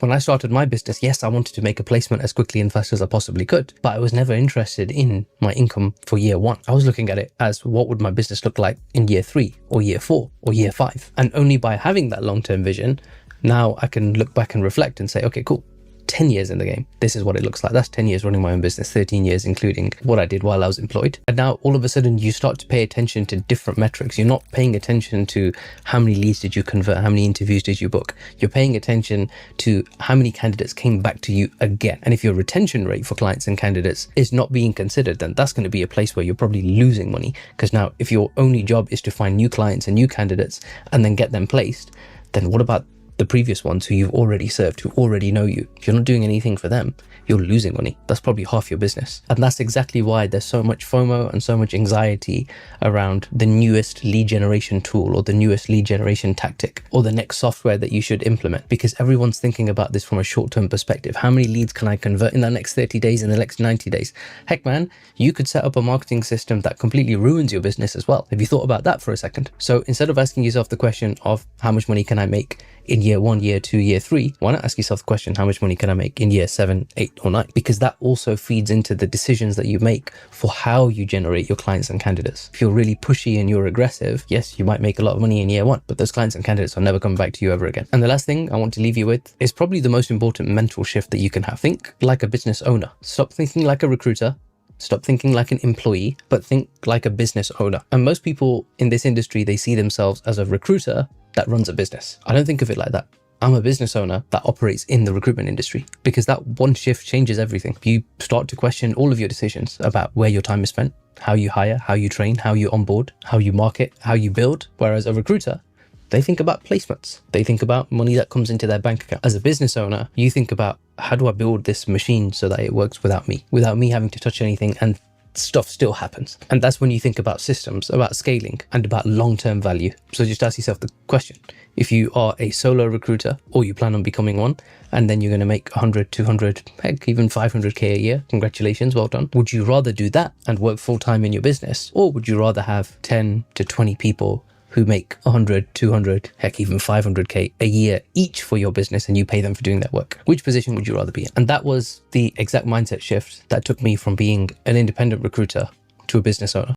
When I started my business, yes, I wanted to make a placement as quickly and fast as I possibly could, but I was never interested in my income for year one. I was looking at it as what would my business look like in year 3 or year 4 or year 5. And only by having that long-term vision, now I can look back and reflect and say, okay, cool. 10 years in the game, this is what it looks like. That's 10 years running my own business, 13 years including what I did while I was employed. And now all of a sudden you start to pay attention to different metrics. You're not paying attention to how many leads did you convert, how many interviews did you book. You're paying attention to how many candidates came back to you again. And if your retention rate for clients and candidates is not being considered, then that's going to be a place where you're probably losing money. Because now if your only job is to find new clients and new candidates and then get them placed, then what about the previous ones who you've already served, who already know you? If you're not doing anything for them, you're losing money. That's probably half your business. And that's exactly why there's so much FOMO and so much anxiety around the newest lead generation tool or the newest lead generation tactic or the next software that you should implement, because everyone's thinking about this from a short-term perspective. How many leads can I convert in the next 30 days, in the next 90 days? Heck, man, you could set up a marketing system that completely ruins your business as well. Have you thought about that for a second? So instead of asking yourself the question of how much money can I make in year 1, year 2, year 3, why not ask yourself the question, how much money can I make in year 7, 8 or 9? Because that also feeds into the decisions that you make for how you generate your clients and candidates. If you're really pushy and you're aggressive, yes, you might make a lot of money in year 1, but those clients and candidates are never coming back to you ever again. And the last thing I want to leave you with is probably the most important mental shift that you can have. Think like a business owner. Stop thinking like a recruiter. Stop thinking like an employee, but think like a business owner. And most people in this industry, they see themselves as a recruiter that runs a business. I don't think of it like that. I'm a business owner that operates in the recruitment industry, because that one shift changes everything. You start to question all of your decisions about where your time is spent, how you hire, how you train, how you onboard, how you market, how you build. Whereas a recruiter, they think about placements. They think about money that comes into their bank account. As a business owner, you think about, how do I build this machine so that it works without me having to touch anything, and stuff still happens. And that's when you think about systems, about scaling, and about long-term value. So just ask yourself the question, if you are a solo recruiter or you plan on becoming one, and then you're going to make 100, 200, heck, even 500k a year, congratulations, well done. Would you rather do that and work full-time in your business? Or would you rather have 10 to 20 people who make 100, 200, heck, even 500k a year each for your business, and you pay them for doing their work? Which position would you rather be in? And that was the exact mindset shift that took me from being an independent recruiter to a business owner.